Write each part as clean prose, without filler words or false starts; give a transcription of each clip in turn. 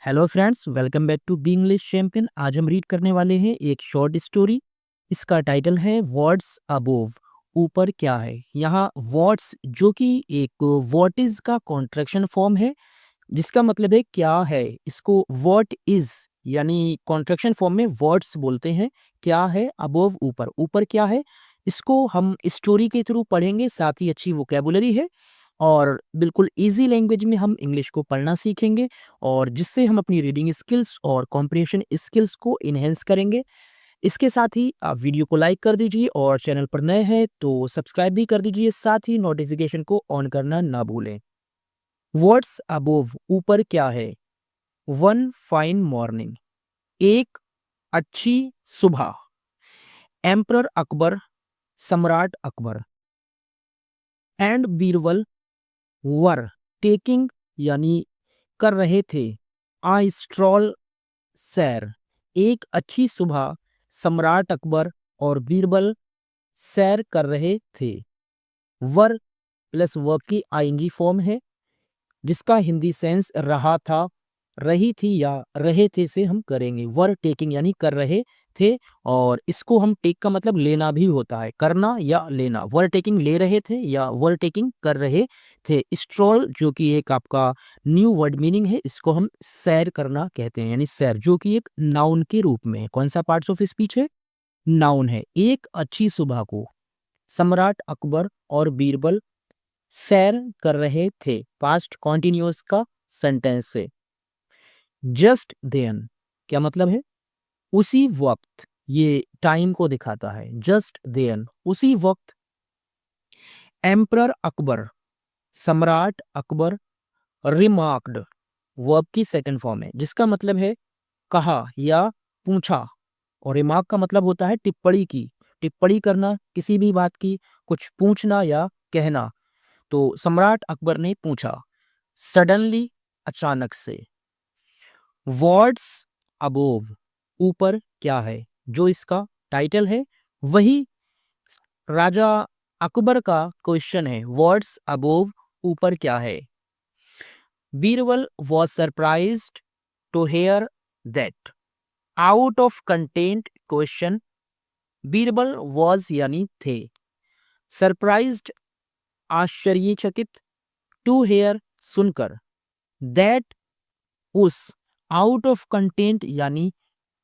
Hello friends, welcome back to B English champion. आज हम read करने वाले हैं एक शॉर्ट स्टोरी। इसका टाइटल है व्हाट्स अबोव, ऊपर क्या है। यहाँ व्हाट्स जो कि एक व्हाट इज का कॉन्ट्रैक्शन फॉर्म है, जिसका मतलब है क्या है। इसको व्हाट इज यानी कॉन्ट्रैक्शन फॉर्म में व्हाट्स बोलते हैं। क्या है, अबोव ऊपर, ऊपर क्या है। इसको हम स्टोरी के थ्रू पढ़ेंगे, साथ ही अच्छी वोकेबुलरी है और बिल्कुल इजी लैंग्वेज में हम इंग्लिश को पढ़ना सीखेंगे, और जिससे हम अपनी रीडिंग स्किल्स और कॉम्प्रिहेंशन स्किल्स को इन्हेंस करेंगे। इसके साथ ही आप वीडियो को लाइक कर दीजिए और चैनल पर नए हैं तो सब्सक्राइब भी कर दीजिए, साथ ही नोटिफिकेशन को ऑन करना ना भूलें। व्हाट्स अबोव, ऊपर क्या है। वन फाइन मॉर्निंग, एक अच्छी सुबह। एम्परर अकबर, सम्राट Akbar, and Birbal were taking यानी कर रहे थे, आ स्ट्रॉल सैर, एक अच्छी सुबह। सम्राट अकबर और बीरबल सैर कर रहे थे। वर प्लस वर्ब की आईएनजी फॉर्म है, जिसका हिंदी सेंस रहा था, रही थी या रहे थे से हम करेंगे। वर टेकिंग यानी कर रहे थे, और इसको हम टेक का मतलब लेना भी होता है, करना या लेना। वर टेकिंग ले रहे थे या वर टेकिंग कर रहे थे। स्ट्रॉल जो कि एक आपका न्यू वर्ड मीनिंग है, इसको हम सैर करना कहते हैं, यानी सैर जो कि एक नाउन के रूप में है। कौन सा पार्ट्स ऑफ स्पीच है, नाउन है। एक अच्छी सुबह को सम्राट अकबर और बीरबल सैर कर रहे थे, पास्ट कॉन्टिन्यूअस का सेंटेंस है। जस्ट देन क्या मतलब है, उसी वक्त, ये टाइम को दिखाता है। जस्ट देन उसी वक्त। एम्परर अकबर, सम्राट अकबर, रिमार्क्ड वर्ब की सेकंड फॉर्म है, जिसका मतलब है कहा या पूछा। और रिमार्क का मतलब होता है टिप्पणी की, टिप्पणी करना किसी भी बात की, कुछ पूछना या कहना। तो सम्राट अकबर ने पूछा, सडनली अचानक से। वर्ड्स अबोव, ऊपर क्या है, जो इसका टाइटल है वही राजा अकबर का क्वेश्चन है। वर्ड्स अबोव, ऊपर क्या है। Birbal was surprised to hear that, out of content question. Birbal was यानी थे, सरप्राइज्ड आश्चर्यचकित, टू हेयर सुनकर, दैट उस, आउट ऑफ कंटेंट यानी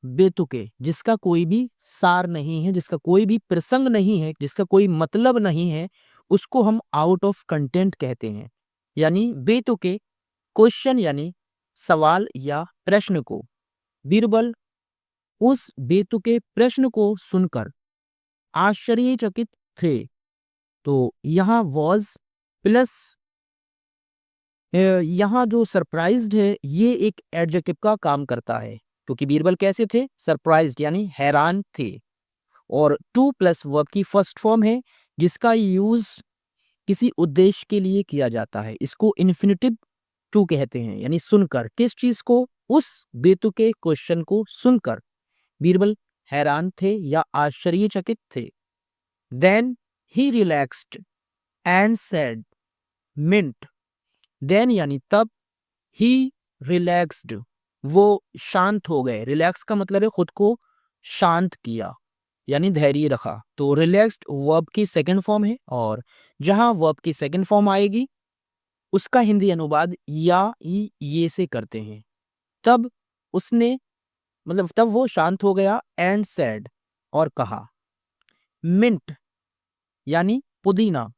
बेतुके, जिसका कोई भी सार नहीं है, जिसका कोई भी प्रसंग नहीं है, जिसका कोई मतलब नहीं है, उसको हम आउट ऑफ कंटेंट कहते हैं। यानी बेतुके क्वेश्चन यानी सवाल या प्रश्न को। बीरबल उस बेतुके प्रश्न को सुनकर आश्चर्यचकित थे। तो यहाँ वॉज प्लस यहाँ जो सरप्राइज्ड है, ये एक एडजेक्टिव का काम करता है, क्योंकि बीरबल कैसे थे, सरप्राइज्ड यानी हैरान थे। और टू प्लस वर्ब की फर्स्ट फॉर्म है, जिसका यूज किसी उद्देश्य के लिए किया जाता है। इसको इन्फिनिटिव टू कहते हैं, यानी सुनकर। किस चीज को, उस बेतुके क्वेश्चन को सुनकर बीरबल हैरान थे या आश्चर्यचकित थे। Then he relaxed and said, mint, then यानी तब, ही रिलैक्स्ड वो शांत हो गए। रिलैक्स का मतलब है खुद को शांत किया, यानी धैर्य रखा। तो रिलैक्स्ड वर्ब की सेकंड फॉर्म है, और जहां वर्ब की सेकंड फॉर्म आएगी उसका हिंदी अनुवाद या ये से करते हैं। तब उसने, मतलब तब वो शांत हो गया, एंड सैड और कहा। मिंट यानी पुदीना,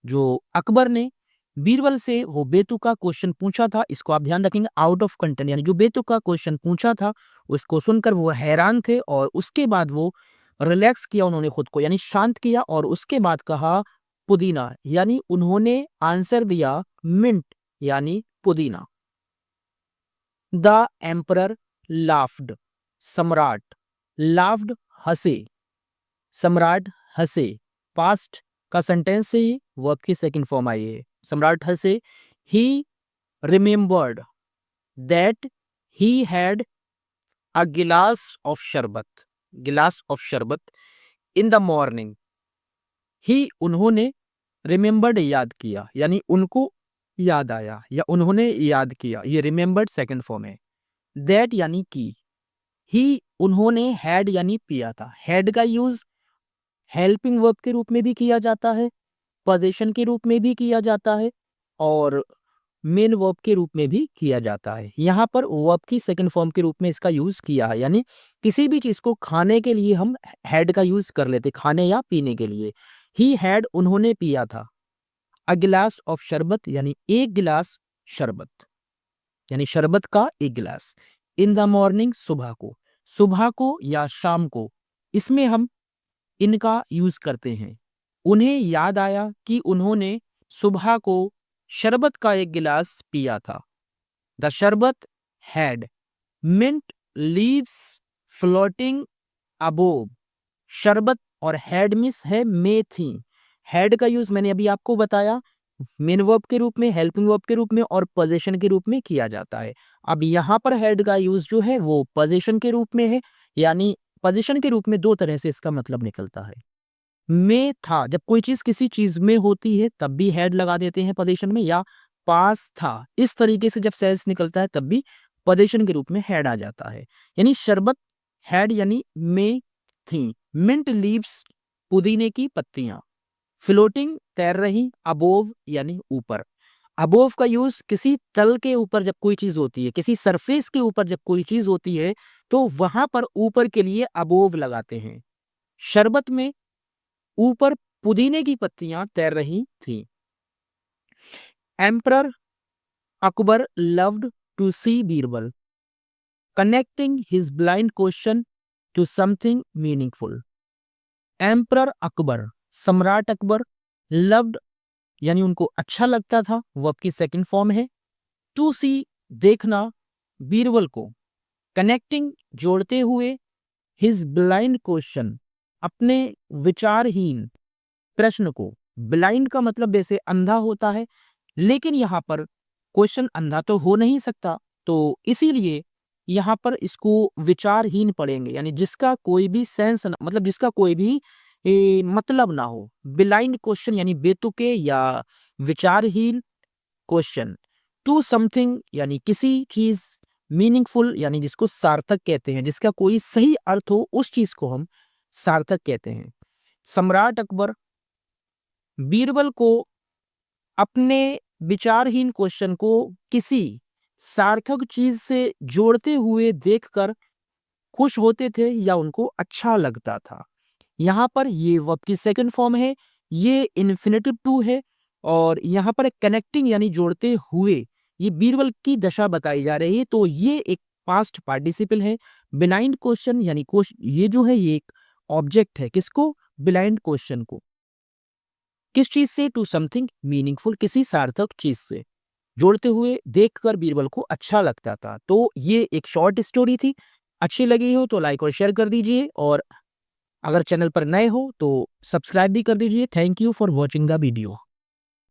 जो अकबर ने बीरबल से वो बेतुका क्वेश्चन पूछा था, इसको आप ध्यान रखेंगे, आउट ऑफ कंटेंट, यानी जो बेतुका क्वेश्चन पूछा था उसको सुनकर वो हैरान थे, और उसके बाद वो रिलैक्स किया उन्होंने खुद को, यानी शांत किया, और उसके बाद कहा पुदीना, यानी उन्होंने आंसर दिया मिंट यानी पुदीना। द एम्परर लाफ्ड, सम्राट लाफ्ड हंसे, सम्राट हंसे, पास्ट का सेंटेंस से ही वर्ब की सेकंड फॉर्म आई है। सम्राट हंसे। He remembered that he had a glass of शरबत, गिलास ऑफ शरबत इन द मॉर्निंग। ही उन्होंने, रिमेम्बर्ड याद किया, यानी उनको याद आया या उन्होंने याद किया, ये रिमेम्बर्ड सेकंड फॉर्म है। दैट यानी कि, ही उन्होंने, हैड यानी पिया था। हैड का यूज हेल्पिंग वर्ब के रूप में भी किया जाता है, पोजीशन के रूप में भी किया जाता है और मेन वर्ब के रूप में भी किया जाता है। यहाँ पर वर्ब की सेकंड फॉर्म के रूप में इसका यूज किया है, यानी किसी भी चीज को खाने के लिए हम हैड का यूज कर लेते, खाने या पीने के लिए। ही हैड उन्होंने पिया था, अ गिलास ऑफ शरबत यानी एक गिलास शरबत, यानी शरबत का एक गिलास। इन द मॉर्निंग सुबह को या शाम को, इसमें हम इनका यूज करते हैं। उन्हें याद आया कि उन्होंने सुबह को शरबत का एक गिलास पिया था। The sharbat had mint leaves floating above. शरबत और हैड मिस है में थी। हैड का यूज मैंने अभी आपको बताया, मेन वर्ब के रूप में, हेल्पिंग वर्ब के रूप में और पोजीशन के रूप में किया जाता है। अब यहाँ पर हैड का यूज जो है वो पोजीशन के रूप में है, यानी पोजीशन के रूप में दो तरह से इसका मतलब निकलता है। में था, जब कोई चीज किसी चीज में होती है तब भी हैड लगा देते हैं पोजीशन में, या पास था इस तरीके से जब सेंस निकलता है तब भी पोजीशन के रूप में हैड आ जाता है। यानी शरबत हैड यानी में थी, मिंट लीव्स पुदीने की पत्तियां, फ्लोटिंग तैर रही, अबोव यानी ऊपर। अबोव का यूज किसी तल के ऊपर जब कोई चीज होती है, किसी सरफेस के ऊपर जब कोई चीज होती है तो वहां पर ऊपर के लिए अबोव लगाते हैं। शरबत में ऊपर पुदीने की पत्तियां तैर रही थी। Emperor Akbar loved to see Birbal connecting his blind question to something meaningful. Emperor Akbar, सम्राट अकबर, लव्ड यानी उनको अच्छा लगता था, वर्ब की सेकंड फॉर्म है। टू सी देखना, बीरबल को, कनेक्टिंग जोड़ते हुए, हिज ब्लाइंड क्वेश्चन अपने विचारहीन प्रश्न को। ब्लाइंड का मतलब जैसे अंधा होता है, लेकिन यहाँ पर क्वेश्चन अंधा तो हो नहीं सकता, तो इसीलिए यहाँ पर इसको विचारहीन पढ़ेंगे, यानी जिसका कोई भी सेंस मतलब जिसका कोई भी मतलब ना हो। ब्लाइंड क्वेश्चन यानी बेतुके या विचारहीन क्वेश्चन। टू समथिंग यानी किसी चीज, मीनिंगफुल यानी जिसको सार्थक कहते हैं, जिसका कोई सही अर्थ हो उस चीज को हम सार्थक कहते हैं। सम्राट अकबर बीरबल को अपने विचारहीन क्वेश्चन को किसी सार्थक चीज से जोड़ते हुए देखकर खुश होते थे या उनको अच्छा लगता था। यहाँ पर ये वर्ब की सेकंड फॉर्म है, ये इन्फिनेटिव टू है और यहाँ पर कनेक्टिंग यानी जोड़ते हुए ये बीरबल की दशा बताई जा रही है, तो ये एक पास्ट पार्टिसिपल है। बिलाइंड क्वेश्चन यानी ये जो है ये एक ऑब्जेक्ट है, किसको, बिलाइंड क्वेश्चन को, किस चीज से, टू समथिंग मीनिंगफुल, किसी सार्थक चीज से जोड़ते हुए देखकर बीरबल को अच्छा लगता था। तो ये एक शॉर्ट स्टोरी थी। अच्छी लगी हो तो लाइक और शेयर कर दीजिए और अगर चैनल पर नए हो तो सब्सक्राइब भी कर दीजिए। Thank you for watching the video.